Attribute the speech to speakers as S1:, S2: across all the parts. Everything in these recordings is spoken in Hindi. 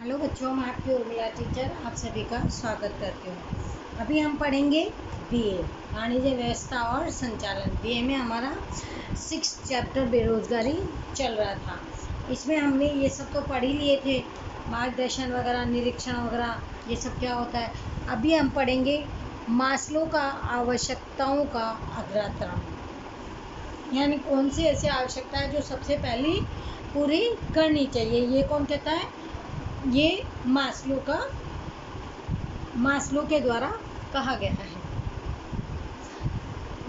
S1: हेलो बच्चों, मैं आपकी उर्मिला टीचर आप सभी का स्वागत करती हूँ। अभी हम पढ़ेंगे बीए वाणिज्य व्यवस्था और संचालन। बीए में हमारा 6 चैप्टर बेरोजगारी चल रहा था। इसमें हमने ये सब तो पढ़ ही लिए थे, मार्गदर्शन वगैरह, निरीक्षण वगैरह, ये सब क्या होता है। अभी हम पढ़ेंगे मास्लो का आवश्यकताओं का अग्रक्रम, यानी कौन सी ऐसी आवश्यकता है जो सबसे पहले पूरी करनी चाहिए। ये कौन कहता है? ये मास्लो के द्वारा कहा गया है।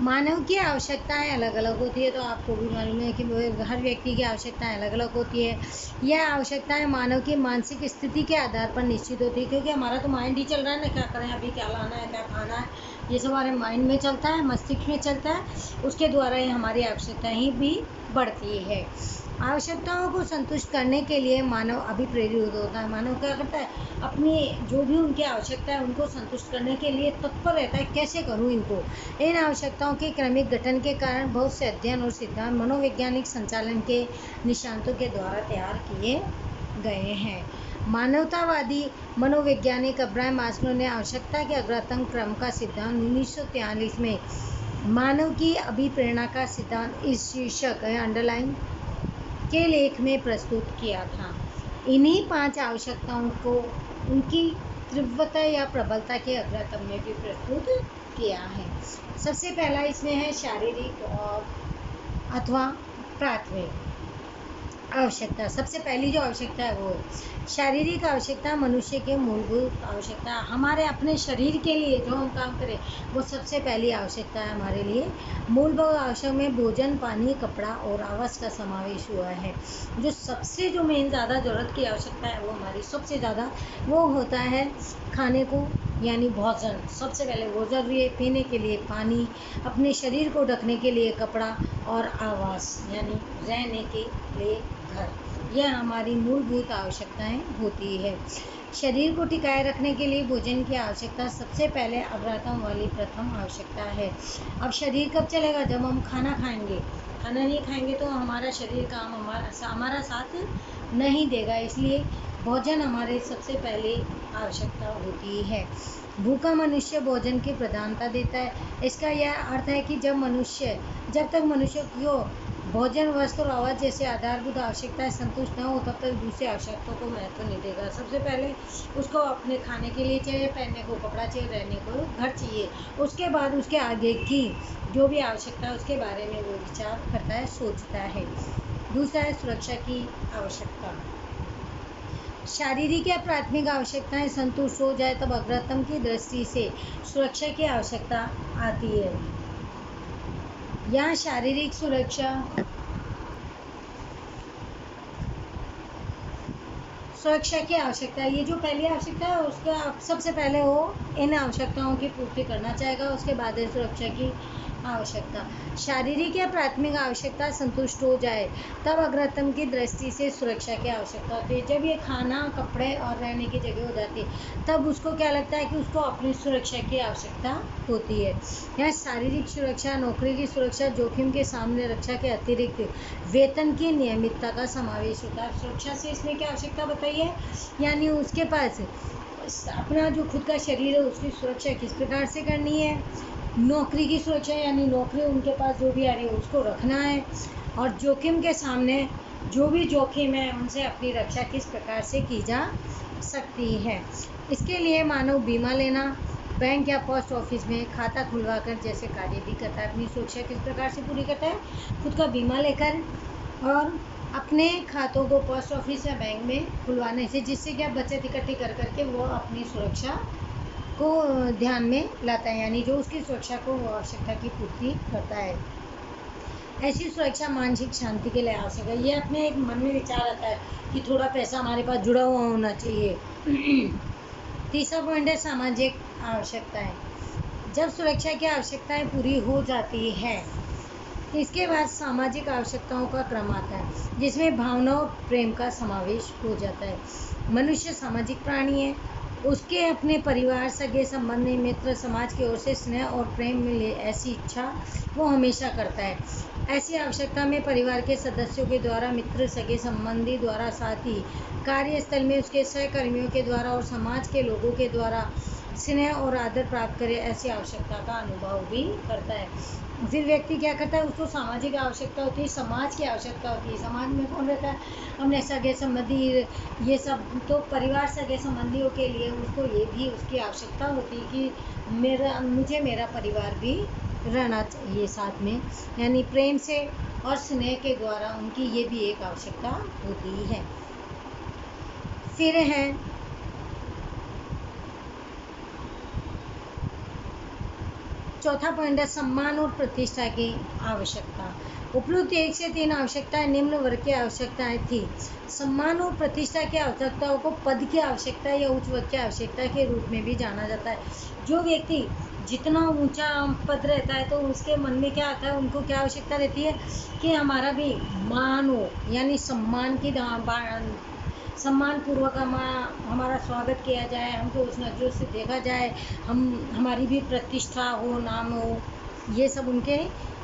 S1: मानव की आवश्यकताएं अलग अलग होती है, तो आपको भी मालूम है कि हर व्यक्ति की आवश्यकताएं अलग अलग होती है। यह आवश्यकताएं मानव की मानसिक स्थिति के आधार पर निश्चित होती है, क्योंकि हमारा तो माइंड ही चल रहा है ना, क्या करें, अभी क्या लाना है, क्या खाना है, ये सब हमारे माइंड में चलता है, मस्तिष्क में चलता है। उसके द्वारा ही हमारी आवश्यकताएं भी बढ़ती है। आवश्यकताओं को संतुष्ट करने के लिए मानव अभिप्रेरित होता है। मानव क्या करता है? अपनी जो भी उनकी आवश्यकता है उनको संतुष्ट करने के लिए तत्पर रहता है, कैसे करूं इनको। इन आवश्यकताओं के क्रमिक गठन के कारण बहुत से अध्ययन और सिद्धांत मनोवैज्ञानिक संचालन के निष्णातों के द्वारा तैयार किए गए हैं। मानवतावादी मनोवैज्ञानिक अब्राहम मास्लो ने आवश्यकता के अग्रतम क्रम का सिद्धांत 1943 में मानव की अभिप्रेरणा का सिद्धांत इस शीर्षक अंडरलाइन के लेख में प्रस्तुत किया था। इन्हीं 5 आवश्यकताओं को उनकी तीव्रता या प्रबलता के अग्रतम में भी प्रस्तुत किया है। सबसे पहला इसमें है शारीरिक और अथवा प्राथमिक आवश्यकता। सबसे पहली जो आवश्यकता है वो शारीरिक आवश्यकता, मनुष्य के मूलभूत आवश्यकता। हमारे अपने शरीर के लिए जो हम काम करें वो सबसे पहली आवश्यकता है हमारे लिए। मूलभूत आवश्यक में भोजन, पानी, कपड़ा और आवास का समावेश हुआ है। जो सबसे जो मेन ज़्यादा ज़रूरत की आवश्यकता है वो हमारी सबसे ज़्यादा वो होता है खाने को, यानी भोजन सबसे पहले वो ज़रूरी है। पीने के लिए पानी, अपने शरीर को ढकने के लिए कपड़ा और आवास यानी रहने के लिए घर, यह हमारी मूलभूत आवश्यकताएं होती है। शरीर को टिकाए रखने के लिए भोजन की आवश्यकता सबसे पहले अग्रतम वाली प्रथम आवश्यकता है। अब शरीर कब चलेगा? जब हम खाना खाएंगे। खाना नहीं खाएंगे तो हमारा शरीर काम हमारा साथ नहीं देगा, इसलिए भोजन हमारे सबसे पहले आवश्यकता होती है। भूखा मनुष्य भोजन की प्रधानता देता है। इसका यह अर्थ है कि जब तक मनुष्य को भोजन, वस्त्र और आवास जैसे आधारभूत आवश्यकताएं संतुष्ट न हो तब तक दूसरी आवश्यकताओं को महत्व नहीं देगा। सबसे पहले उसको अपने खाने के लिए चाहिए, पहनने को कपड़ा चाहिए, रहने को घर चाहिए। उसके बाद उसके आगे की जो भी आवश्यकता है उसके बारे में वो विचार करता है, सोचता है। दूसरा है सुरक्षा की आवश्यकता। शारीरिक या प्राथमिक आवश्यकताएं संतुष्ट हो जाए तब अग्रतम की दृष्टि से सुरक्षा की आवश्यकता आती है। यहाँ शारीरिक सुरक्षा की आवश्यकता है। ये जो पहली आवश्यकता है उसका सबसे पहले वो इन आवश्यकताओं की पूर्ति करना चाहेगा, उसके बाद है सुरक्षा की आवश्यकता। शारीरिक या प्राथमिक आवश्यकता संतुष्ट हो जाए तब अग्रतम की दृष्टि से सुरक्षा की आवश्यकता होती है। जब ये खाना, कपड़े और रहने की जगह हो जाती है तब उसको क्या लगता है कि उसको अपनी सुरक्षा की आवश्यकता होती है। यहाँ शारीरिक सुरक्षा, नौकरी की सुरक्षा, जोखिम के सामने रक्षा के अतिरिक्त वेतन की नियमितता का समावेश होता है। सुरक्षा से इसमें क्या आवश्यकता बताई है? यानी उसके पास अपना जो खुद का शरीर है उसकी सुरक्षा किस प्रकार से करनी है। नौकरी की सुरक्षा, यानी नौकरी उनके पास जो भी आ रही है उसको रखना है। और जोखिम के सामने जो भी जोखिम है उनसे अपनी रक्षा किस प्रकार से की जा सकती है। इसके लिए मानव बीमा लेना, बैंक या पोस्ट ऑफिस में खाता खुलवाकर जैसे कार्य भी करता है। अपनी सुरक्षा किस प्रकार से पूरी करता है? खुद का बीमा लेकर और अपने खातों को पोस्ट ऑफिस या बैंक में खुलवाने से, जिससे क्या बचत इकट्ठी कर करके वो अपनी सुरक्षा को ध्यान में लाता है, यानी जो उसकी सुरक्षा को वो आवश्यकता की पूर्ति करता है। ऐसी सुरक्षा मानसिक शांति के लिए आवश्यक है। ये अपने एक मन में विचार आता है कि थोड़ा पैसा हमारे पास जुड़ा हुआ होना चाहिए। तीसरा पॉइंट है सामाजिक आवश्यकताएं। जब सुरक्षा की आवश्यकताएं पूरी हो जाती है इसके बाद सामाजिक आवश्यकताओं का क्रम आता है, जिसमें भावना और प्रेम का समावेश हो जाता है। मनुष्य सामाजिक प्राणी है उसके अपने परिवार, सगे संबंधी, मित्र, समाज की ओर से स्नेह और प्रेम मिले, ऐसी इच्छा वो हमेशा करता है। ऐसी आवश्यकता में परिवार के सदस्यों के द्वारा, मित्र, सगे संबंधी द्वारा, साथ ही कार्यस्थल में उसके सहकर्मियों के द्वारा और समाज के लोगों के द्वारा स्नेह और आदर प्राप्त करे, ऐसी आवश्यकता का अनुभव भी करता है। फिर व्यक्ति क्या करता है, उसको सामाजिक आवश्यकता होती है, समाज की आवश्यकता होती है। समाज में कौन रहता है, अपने सगे संबंधी, ये सब तो परिवार, सगे संबंधियों के लिए उसको ये भी उसकी आवश्यकता होती है कि मेरा परिवार भी रहना चाहिए साथ में, यानी प्रेम से और स्नेह के द्वारा उनकी ये भी एक आवश्यकता होती है। फिर है चौथा पॉइंट है सम्मान और प्रतिष्ठा की आवश्यकता। उपयुक्त 1 से 3 आवश्यकताएं निम्न वर्ग की आवश्यकताएं थी। सम्मान और प्रतिष्ठा की आवश्यकताओं को पद की आवश्यकता या उच्च वर्ग की आवश्यकता के रूप में भी जाना जाता है। जो व्यक्ति जितना ऊंचा पद रहता है तो उसके मन में क्या आता है, उनको क्या आवश्यकता रहती है कि हमारा भी मान हो, यानी सम्मान की सम्मानपूर्वक हमारा स्वागत किया जाए, हमको उस नज़रों से देखा जाए, हमारी भी प्रतिष्ठा हो, नाम हो, ये सब उनके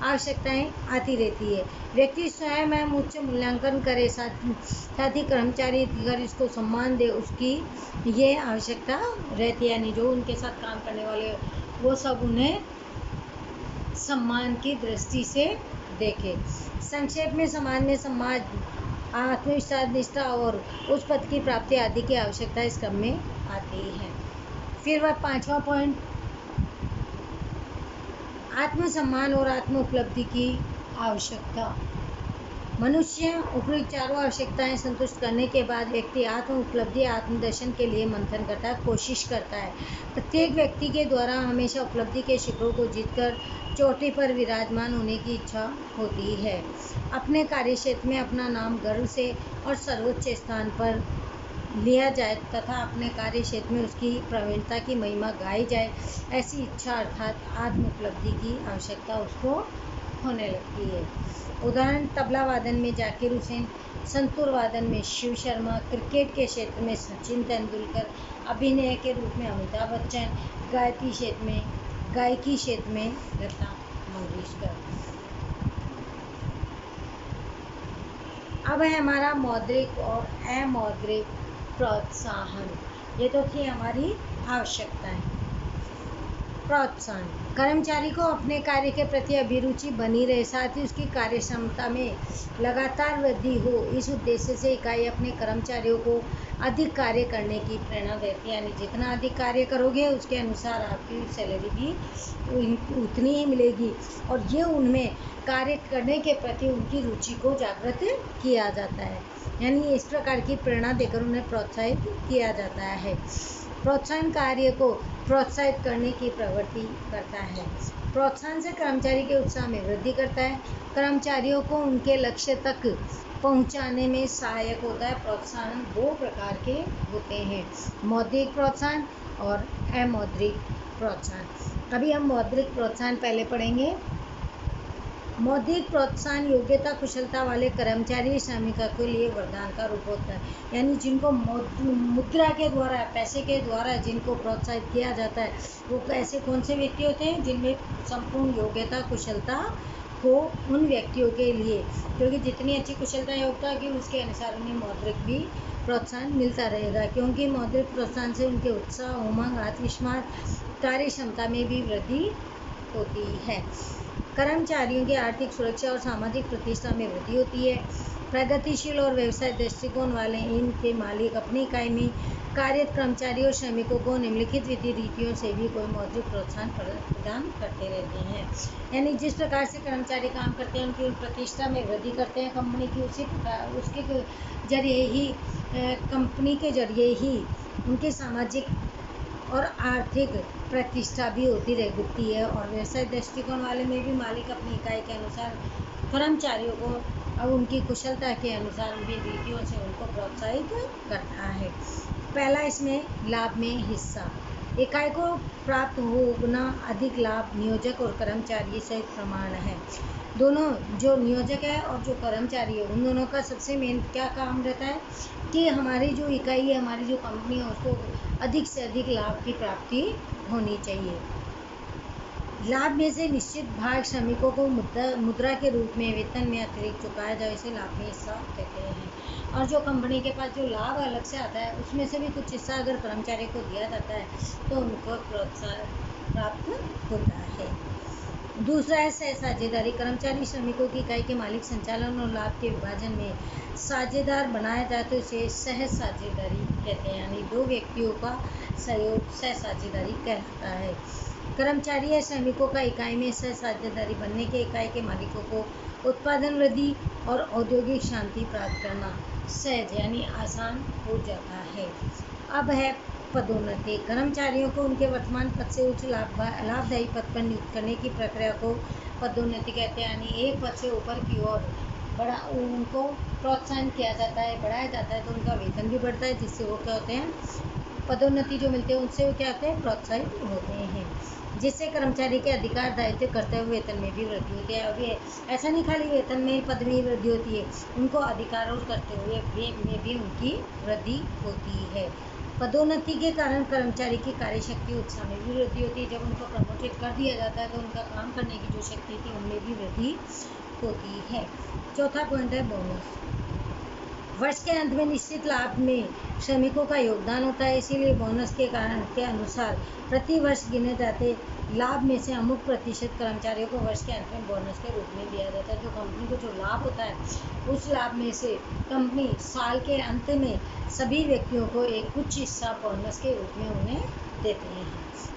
S1: आवश्यकताएं आती रहती है। व्यक्ति स्वयं उच्च मूल्यांकन करे, साथ ही कर्मचारी अधिकारी इसको सम्मान दे, उसकी ये आवश्यकता रहती है। यानी जो उनके साथ काम करने वाले वो सब उन्हें सम्मान की दृष्टि से देखे। संक्षेप में समाज में समाज, आत्मविश्वास, निष्ठा और उस पद की प्राप्ति आदि की आवश्यकता इस क्रम में आती है। फिर वह 5वां पॉइंट, आत्मसम्मान और आत्म उपलब्धि की आवश्यकता। मनुष्य उपयुक्त चारों आवश्यकताएं संतुष्ट करने के बाद व्यक्ति आत्म उपलब्धि, आत्मदर्शन के लिए मंथन करता है, कोशिश करता है। प्रत्येक व्यक्ति के द्वारा हमेशा उपलब्धि के शिखरों को जीतकर चोटी पर विराजमान होने की इच्छा होती है। अपने कार्यक्षेत्र में अपना नाम गर्व से और सर्वोच्च स्थान पर लिया जाए तथा अपने कार्य क्षेत्र में उसकी प्रवीणता की महिमा गाई जाए, ऐसी इच्छा अर्थात आत्म उपलब्धि की आवश्यकता उसको होने लगती है। उदाहरण, तबला वादन में जाकिर हुसैन, संतूर वादन में शिव शर्मा, क्रिकेट के क्षेत्र में सचिन तेंदुलकर, अभिनय के रूप में अमिताभ बच्चन, गायकी क्षेत्र में लता मंगेशकर। अब है हमारा मौद्रिक और अमौद्रिक प्रोत्साहन। ये तो थी हमारी आवश्यकताएं। प्रोत्साहन, कर्मचारी को अपने कार्य के प्रति अभिरुचि बनी रहे, साथ ही उसकी कार्य क्षमता में लगातार वृद्धि हो, इस उद्देश्य से इकाई अपने कर्मचारियों को अधिक कार्य करने की प्रेरणा देती है। यानी जितना अधिक कार्य करोगे उसके अनुसार आपकी सैलरी भी उतनी ही मिलेगी, और ये उनमें कार्य करने के प्रति उनकी रुचि को जागृत किया जाता है। यानी इस प्रकार की प्रेरणा देकर उन्हें प्रोत्साहित किया जाता है। प्रोत्साहन कार्य को प्रोत्साहित करने की प्रवृत्ति करता है। प्रोत्साहन से कर्मचारी के उत्साह में वृद्धि करता है, कर्मचारियों को उनके लक्ष्य तक पहुंचाने में सहायक होता है। प्रोत्साहन 2 प्रकार के होते हैं, मौद्रिक प्रोत्साहन और अमौद्रिक प्रोत्साहन। अभी हम मौद्रिक प्रोत्साहन पहले पढ़ेंगे। मौद्रिक प्रोत्साहन योग्यता कुशलता वाले कर्मचारी श्रमिकों के लिए वरदान का रूप होता है। यानी जिनको मुद्रा के द्वारा, पैसे के द्वारा जिनको प्रोत्साहित किया जाता है, वो ऐसे कौन से व्यक्ति होते हैं जिनमें संपूर्ण योग्यता कुशलता हो उन व्यक्तियों के लिए, क्योंकि जितनी अच्छी कुशलता योग्यता होगी उसके अनुसार उन्हें मौद्रिक भी प्रोत्साहन मिलता रहेगा, क्योंकि मौद्रिक प्रोत्साहन से उनके उत्साह, उमंग, आत्मविश्वास, कार्य क्षमता में भी वृद्धि होती है। कर्मचारियों की आर्थिक सुरक्षा और सामाजिक प्रतिष्ठा में वृद्धि होती है। प्रगतिशील और व्यवसाय दृष्टिकोण वाले इनके मालिक अपनी इकाई में कार्यरत कर्मचारी और श्रमिकों को निम्नलिखित विधि रीतियों से भी कोई मौद्रिक प्रोत्साहन प्रदान करते रहते हैं। यानी जिस प्रकार से कर्मचारी काम करते हैं उनकी प्रतिष्ठा में वृद्धि करते हैं कंपनी की, उसी प्रकार उसके जरिए ही कंपनी के जरिए ही उनके सामाजिक और आर्थिक प्रतिष्ठा भी होती रहती है। और व्यवसाय दृष्टिकोण वाले में भी मालिक अपनी इकाई के अनुसार कर्मचारियों को अब उनकी कुशलता के अनुसार उनकी रीतियों से उनको प्रोत्साहित करता है। पहला इसमें लाभ में हिस्सा, इकाई को प्राप्त होना अधिक लाभ नियोजक और कर्मचारी सहित प्रमाण है। दोनों जो नियोजक है और जो कर्मचारी है उन दोनों का सबसे मेन क्या काम रहता है कि हमारी जो इकाई है, हमारी जो कंपनी है, उसको अधिक से अधिक लाभ की प्राप्ति होनी चाहिए। लाभ में से निश्चित भाग श्रमिकों को मुद्रा के रूप में वेतन में अतिरिक्त चुकाया जाए, इसे लाभ में हिस्सा कहते हैं। और जो कंपनी के पास जो लाभ अलग से आता है उसमें से भी कुछ हिस्सा अगर कर्मचारी को दिया जाता है तो उनको प्रोत्साहन प्राप्त होता है। दूसरा है सह साझेदारी। कर्मचारी श्रमिकों की इकाई के मालिक, संचालन और लाभ के विभाजन में साझेदार बनाया जाए तो इसे सह साझेदारी कहते हैं, यानी दो व्यक्तियों का सहयोग सह साझेदारी कहलाता है। कर्मचारी या श्रमिकों का इकाई में सह साझेदारी बनने के इकाई के मालिकों को उत्पादन वृद्धि और औद्योगिक शांति प्राप्त करना सहज यानी आसान हो जाता है। अब है पदोन्नति। कर्मचारियों को उनके वर्तमान पद से उच्च लाभदायी पद पर नियुक्त करने की प्रक्रिया को पदोन्नति कहते हैं, यानी एक पद से ऊपर की ओर उनको प्रोत्साहन किया जाता है, बढ़ाया जाता है, तो उनका वेतन भी बढ़ता है, जिससे वो क्या होते हैं, पदोन्नति जो मिलते हैं उनसे वो क्या होते हैं, प्रोत्साहित होते हैं, जिससे कर्मचारी के अधिकार दायित्व करते हुए वेतन में भी वृद्धि होती है। अब ये ऐसा नहीं खाली वेतन में पद में वृद्धि होती है, उनको अधिकारों करते हुए में भी उनकी वृद्धि होती है। पदोन्नति के कारण कर्मचारी की कार्यशक्ति उत्साह में भी वृद्धि होती है। जब उनको प्रमोटेड कर दिया जाता है तो उनका काम करने की जो शक्ति थी उनमें भी वृद्धि होती है। चौथा पॉइंट है बोनस। वर्ष के अंत में निश्चित लाभ में श्रमिकों का योगदान होता है, इसीलिए बोनस के कारण के अनुसार प्रति वर्ष गिने जाते लाभ में से अमुक प्रतिशत कर्मचारियों को वर्ष के अंत में बोनस के रूप में दिया जाता है। जो कंपनी को जो लाभ होता है उस लाभ में से कंपनी साल के अंत में सभी व्यक्तियों को एक कुछ हिस्सा बोनस के रूप में उन्हें देते हैं,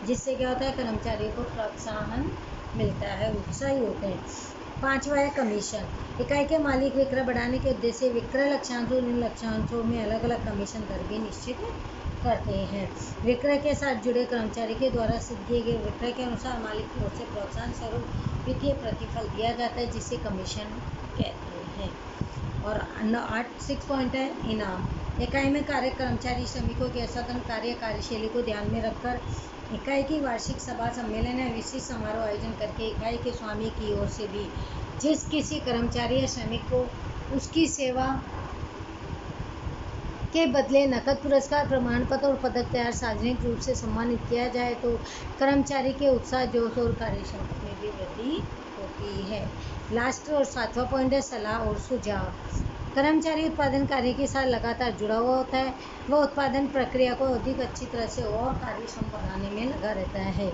S1: जिससे क्या होता है, कर्मचारियों को प्रोत्साहन मिलता है, उत्साही होते हैं। पांचवा है कमीशन। इकाई के मालिक विक्रय बढ़ाने के उद्देश्य से विक्रय लक्ष्यांशों और इन लक्ष्यांशों में अलग अलग कमीशन दर भी निश्चित करते हैं। विक्रय के साथ जुड़े कर्मचारी के द्वारा सिद्ध किए गए विक्रय के अनुसार मालिक की ओर से प्रोत्साहन स्वरूप वित्तीय प्रतिफल दिया जाता है, जिसे कमीशन कहते हैं। और 6 पॉइंट है इनाम। इकाई में कार्य कर्मचारी श्रमिकों के असाधारण कार्यशैली को ध्यान में रखकर इकाई की वार्षिक सभा, सम्मेलन या विशिष्ट समारोह आयोजन करके इकाई के स्वामी की ओर से भी जिस किसी कर्मचारी या श्रमिक को उसकी सेवा के बदले नकद पुरस्कार, प्रमाण पत्र और पदक तैयार सार्वजनिक रूप से सम्मानित किया जाए तो कर्मचारी के उत्साह, जोश और कार्यक्षमता में भी वृद्धि होती है। लास्ट और 7वां पॉइंट है सलाह और सुझाव। कर्मचारी उत्पादन कार्य के साथ लगातार जुड़ा हुआ होता है, वह उत्पादन प्रक्रिया को अधिक अच्छी तरह से और कार्यक्षम बनाने में लगा रहता है।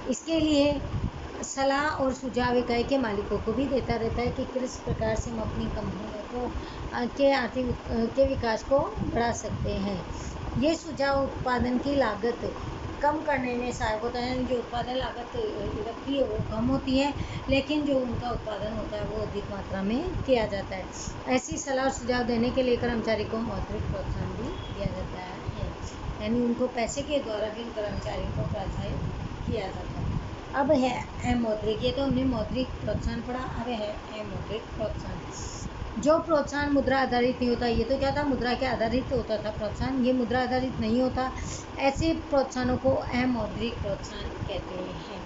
S1: इसके लिए सलाह और सुझाव इकाई के मालिकों को भी देता रहता है कि किस प्रकार से हम अपनी कंपनी को के आर्थिक के विकास को बढ़ा सकते हैं। ये सुझाव उत्पादन की लागत कम करने में सहायक होता है। जो उत्पादन लागत लगती है वो कम होती है, लेकिन जो उनका उत्पादन होता है वो अधिक मात्रा में किया जाता है। ऐसी सलाह और सुझाव देने के लिए कर्मचारी को मौद्रिक प्रोत्साहन भी दिया जाता है, यानी उनको पैसे के द्वारा भी कर्मचारी को प्रोत्साहित किया जाता है। अब है अमौद्रिक। ये तो हमने मौद्रिक प्रोत्साहन पढ़ा, अब है अमौद्रिक प्रोत्साहन। जो प्रोत्साहन मुद्रा आधारित नहीं होता, ये तो क्या था, मुद्रा के आधारित होता था प्रोत्साहन, ये मुद्रा आधारित नहीं होता। ऐसे प्रोत्साहनों को अमौद्रिक प्रोत्साहन कहते हैं।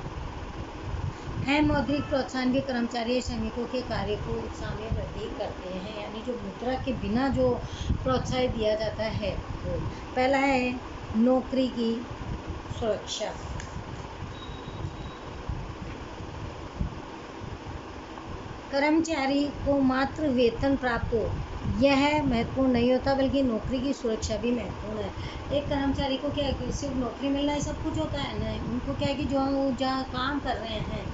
S1: अमौद्रिक प्रोत्साहन भी कर्मचारी श्रमिकों के कार्य को उत्साह में वृद्धि करते हैं, यानी जो मुद्रा के बिना जो प्रोत्साहन दिया जाता है वो। पहला है नौकरी की सुरक्षा। कर्मचारी को मात्र वेतन प्राप्त हो यह महत्वपूर्ण नहीं होता, बल्कि नौकरी की सुरक्षा भी महत्वपूर्ण है। एक कर्मचारी को क्या है कि सिर्फ नौकरी मिलना ही सब कुछ होता है ना, उनको क्या है कि जो हम जहाँ काम कर रहे हैं,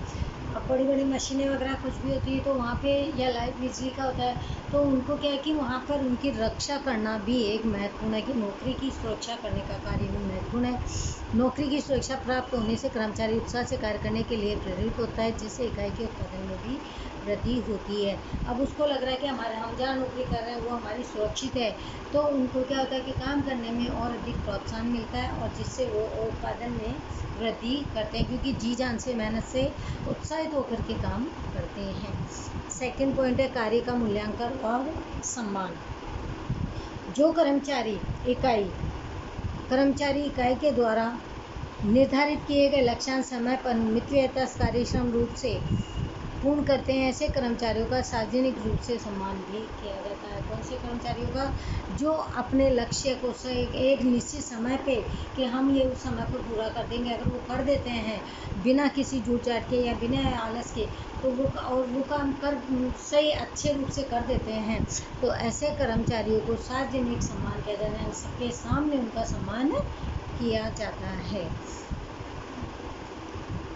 S1: अब बड़ी बड़ी मशीनें वगैरह कुछ भी होती है तो वहाँ पे या लाइट बिजली का होता है, तो उनको क्या है कि वहाँ पर उनकी रक्षा करना भी एक महत्वपूर्ण है, कि नौकरी की सुरक्षा करने का कार्य भी महत्वपूर्ण है। नौकरी की सुरक्षा प्राप्त होने से कर्मचारी उत्साह से कार्य करने के लिए प्रेरित होता है, जिससे इकाई के उत्पादन में भी वृद्धि होती है। अब उसको लग रहा है कि हम जहाँ नौकरी कर रहे हैं वो हमारी सुरक्षित है, तो उनको क्या होता है कि काम करने में और अधिक प्रोत्साहन मिलता है, और जिससे वो उत्पादन में वृद्धि करते हैं, क्योंकि जी जान से मेहनत से उत्साहित होकर के काम करते हैं। सेकंड पॉइंट है कार्य का मूल्यांकन और सम्मान। जो कर्मचारी इकाई के द्वारा निर्धारित किए गए लक्ष्यांश समय पर कार्यश्रम रूप से पूर्ण करते हैं, ऐसे कर्मचारियों का सार्वजनिक रूप से सम्मान भी किया जाता है। कौन से कर्मचारियों का? जो अपने लक्ष्य को एक निश्चित समय पे कि हम ये उस समय पर पूरा कर देंगे, अगर वो कर देते हैं बिना किसी झूठ झाट के या बिना आलस के, तो वो काम कर सही अच्छे रूप से कर देते हैं, तो ऐसे कर्मचारियों को सार्वजनिक सम्मान किया जाता है, सबके सामने उनका सम्मान किया जाता है,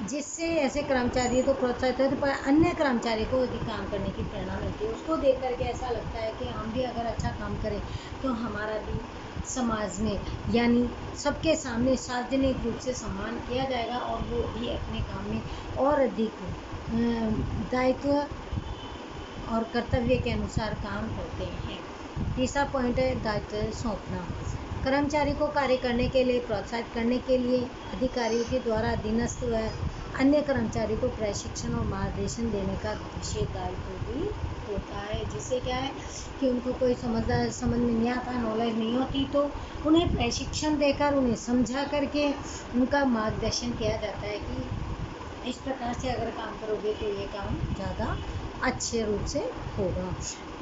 S1: जिससे ऐसे कर्मचारी को प्रोत्साहित होते पर अन्य कर्मचारी को अधिक काम करने की प्रेरणा मिलती है। उसको देख करके ऐसा लगता है कि हम भी अगर अच्छा काम करें तो हमारा भी समाज में यानी सबके सामने सार्वजनिक रूप से सम्मान किया जाएगा और वो भी अपने काम में और अधिक दायित्व और कर्तव्य के अनुसार काम करते हैं। तीसरा पॉइंट है दायित्व सौंपना। कर्मचारी को कार्य करने के लिए प्रोत्साहित करने के लिए अधिकारियों के द्वारा अधीनस्थ व अन्य कर्मचारी को प्रशिक्षण और मार्गदर्शन देने का विशेष दायित्व भी होता है, जिससे क्या है कि उनको कोई समझ में नहीं आता, नॉलेज नहीं होती, तो उन्हें प्रशिक्षण देकर उन्हें समझा करके उनका मार्गदर्शन किया जाता है कि इस प्रकार से अगर काम करोगे तो ये काम ज़्यादा अच्छे रूप से होगा।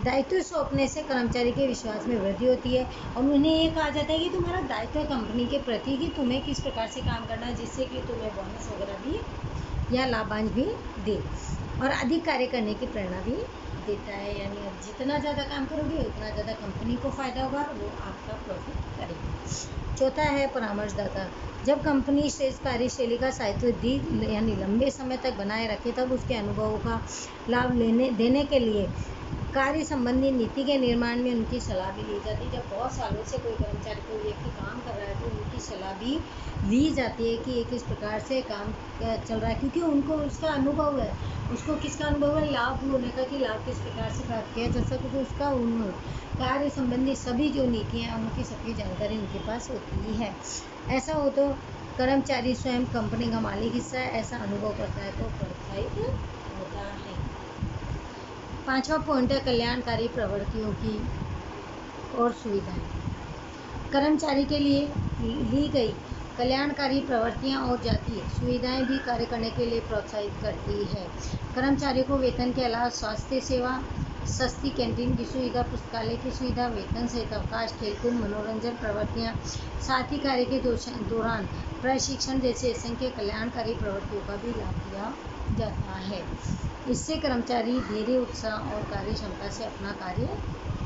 S1: दायित्व सौंपने से कर्मचारी के विश्वास में वृद्धि होती है और उन्हें ये कहा जाता है कि तुम्हारा दायित्व कंपनी के प्रति कि तुम्हें किस प्रकार से काम करना है, जिससे कि तुम्हें बोनस वगैरह भी या लाभांश भी दे और अधिक कार्य करने की प्रेरणा भी देता है। यानी अब जितना ज़्यादा काम करोगे उतना ज़्यादा कंपनी को फ़ायदा होगा, वो आपका प्रॉफिट करेगी। चौथा है परामर्शदाता। जब कंपनी श्रेष्ठ कार्यशैली का स्थायित्व यानी लंबे समय तक बनाए रखे, तब उसके अनुभवों का लाभ देने के लिए कार्य संबंधी नीति के निर्माण में उनकी सलाह भी ली जाती है। जब बहुत सालों से कोई कर्मचारी कोई व्यक्ति काम कर रहा है तो उनकी सलाह भी ली जाती है कि ये किस प्रकार से काम चल रहा है, क्योंकि उनको उसका अनुभव है। उसको किसका अनुभव है? लाभ होने का, कि लाभ किस प्रकार से प्राप्त किया जा सकता है, उसका कार्य संबंधी सभी जो नीतियाँ हैं उनकी सभी जानकारी उनके पास होती है। ऐसा हो तो कर्मचारी स्वयं कंपनी का मालिक हिस्सा है, ऐसा अनुभव करता है तो प्रोत्साहित होता है। पांचवा पॉइंट है कल्याणकारी प्रवृत्तियों की और सुविधाएं। कर्मचारी के लिए ली गई कल्याणकारी प्रवृत्तियां और जातीय सुविधाएं भी कार्य करने के लिए प्रोत्साहित करती है। कर्मचारियों को वेतन के अलावा स्वास्थ्य सेवा, सस्ती कैंटीन की सुविधा, पुस्तकालय की सुविधा, वेतन सहित अवकाश, खेलकूद, मनोरंजन प्रवृत्तियां, साथी कार्य के दौरान प्रशिक्षण जैसे असंख्य कल्याणकारी प्रवृत्तियों का भी लाभ दिया जाता है। इससे कर्मचारी धैर्य, उत्साह और कार्य क्षमता से अपना कार्य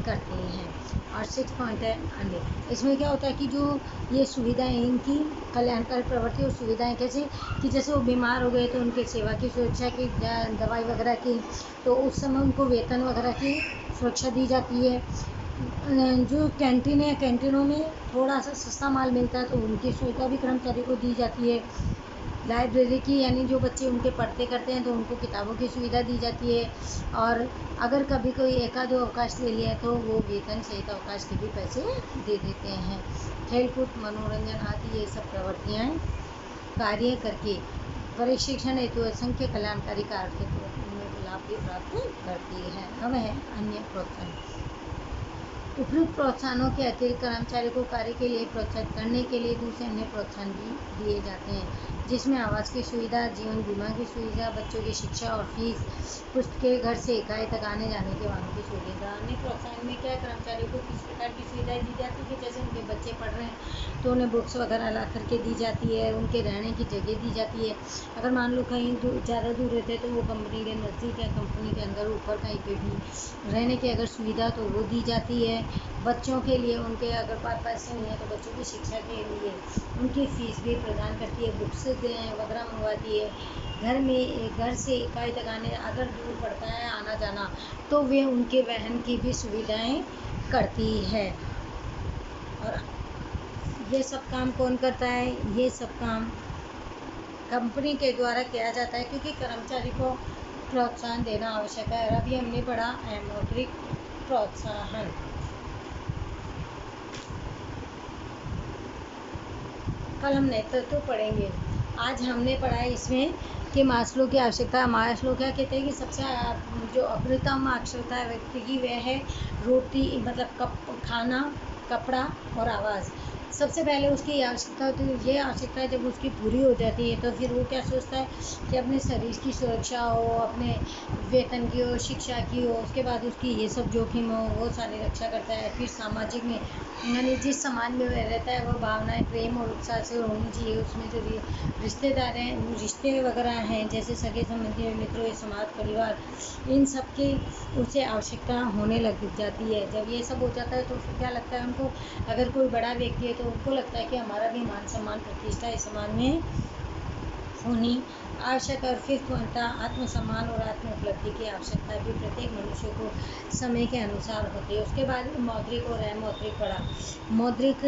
S1: करते हैं। और 6 पॉइंट है अन्य। इसमें क्या होता है कि जो ये सुविधाएं, इनकी कल्याणकारी प्रवृत्ति और सुविधाएं कैसे कि जैसे वो बीमार हो गए तो उनके सेवा की सुरक्षा की, दवाई वगैरह की, तो उस समय उनको वेतन वगैरह की सुरक्षा दी जाती है। जो कैंटीन है, कैंटीनों में थोड़ा सा सस्ता माल मिलता है तो उनकी सुविधा भी कर्मचारी को दी जाती है। लाइब्रेरी की यानी जो बच्चे उनके पढ़ते करते हैं तो उनको किताबों की सुविधा दी जाती है। और अगर कभी कोई एकाध अवकाश ले लिया तो वो वेतन सहित अवकाश के भी पैसे दे देते हैं। खेलकूद, मनोरंजन आदि ये सब प्रवृत्तियाँ कार्य करके प्रशिक्षण हेतु असंख्य कल्याणकारी कार्य के लाभ भी प्राप्त करती है। अब है अन्य प्रोत्साहन। उपयुक्त प्रोत्साहनों के अतिरिक्त कर्मचारी को कार्य के लिए प्रोत्साहित करने के लिए दूसरे अन्य प्रोत्साहन भी दिए जाते हैं, जिसमें आवास की सुविधा, जीवन बीमा की सुविधा, बच्चों की शिक्षा और फीस, पुस्तकें, घर से इकाई तक आने जाने के वाहनों की सुविधा। अन्य प्रोत्साहन में क्या कर्मचारियों को किस प्रकार की सुविधाएं दी जाती है कि जैसे उनके बच्चे पढ़ रहे हैं तो उन्हें बुक्स वगैरह ला करके दी जाती है, उनके रहने की जगह दी जाती है। अगर मान लो कहीं ज़्यादा दूर रहते हैं तो वो कंपनी के नज़दीक या कंपनी के अंदर ऊपर कहीं पे भी रहने की अगर सुविधा तो वो दी जाती है। बच्चों के लिए उनके अगर पास पैसे नहीं है तो बच्चों की शिक्षा के लिए उनकी फ़ीस भी प्रदान करती है, बुक्स वगैरह मंगवाती है। घर से इकाई तक आने अगर दूर पड़ता है आना जाना तो वे उनके वाहन की भी सुविधाएं करती है। और ये सब काम कौन करता है? ये सब काम कंपनी के द्वारा किया जाता है, क्योंकि कर्मचारी को प्रोत्साहन देना आवश्यक है। और अभी हमने पढ़ा मौद्रिक प्रोत्साहन। कल हम नेतृत्व पढ़ेंगे। आज हमने पढ़ा है इसमें कि मास्लो की आवश्यकता। मास्लो क्या कहते हैं कि सबसे जो अग्रतम आवश्यकता व्यक्ति की वह है रोटी, मतलब खाना, कपड़ा और आवास। सबसे पहले उसकी आवश्यकता, तो ये आवश्यकता जब उसकी पूरी हो जाती है तो फिर वो क्या सोचता है कि अपने शरीर की सुरक्षा हो, अपने वेतन की हो, शिक्षा की हो, उसके बाद उसकी ये सब जोखिम हो, वो सारी रक्षा करता है। फिर सामाजिक में, यानी जिस समाज में वह रहता है वो भावनाएं प्रेम और उत्साह से होनी चाहिए। उसमें जो रिश्तेदार हैं, रिश्ते वगैरह हैं, जैसे सगे संबंधी, मित्रों, समाज, परिवार, इन सब की उसे आवश्यकता होने लग जाती है। जब ये सब हो जाता है तो फिर क्या लगता है उनको, अगर कोई बड़ा व्यक्ति है तो उनको लगता है कि हमारा भी मान सम्मान प्रतिष्ठा इस समाज में होनी आवश्यक। और फिर आत्मसम्मान और आत्म उपलब्धि की आवश्यकता भी प्रत्येक मनुष्य को समय के अनुसार होती है। उसके बाद मौद्रिक और अमौद्रिक पड़ा। मौद्रिक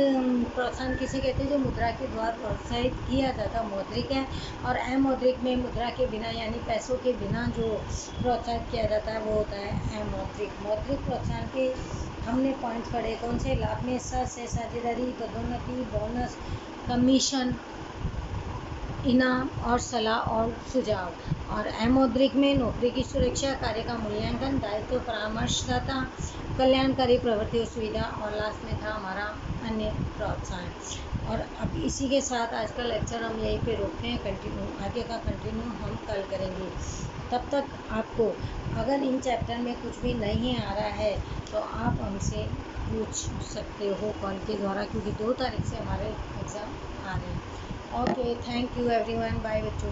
S1: प्रोत्साहन किसे कहते हैं, जो मुद्रा के द्वारा प्रोत्साहित किया जाता मौद्रिक है। और अमौद्रिक में मुद्रा के बिना, यानी पैसों के बिना जो प्रोत्साहित किया जाता है वो होता है अमौद्रिक। मौद्रिक प्रोत्साहन के हमने पॉइंट्स पढ़े, कौन से? लाभ में से साझेदारी, पदोन्नति, बोनस, कमीशन, इनाम और सलाह और सुझाव। और अमौद्रिक में नौकरी की सुरक्षा, कार्य का मूल्यांकन, दायित्व, परामर्शदाता, कल्याणकारी प्रवृत्ति और सुविधा। और लास्ट में था हमारा अन्य प्रोत्साहन। और अब इसी के साथ आज का लेक्चर हम यहीं पे रोकते हैं। कंटिन्यू, आगे का कंटिन्यू हम कल करेंगे। तब तक आपको अगर इन चैप्टर में कुछ भी नहीं आ रहा है तो आप हमसे पूछ सकते हो कॉल के द्वारा, क्योंकि 2 तारीख से हमारे एग्ज़ाम आ रहे हैं। Okay, thank you everyone, bye बच्चों।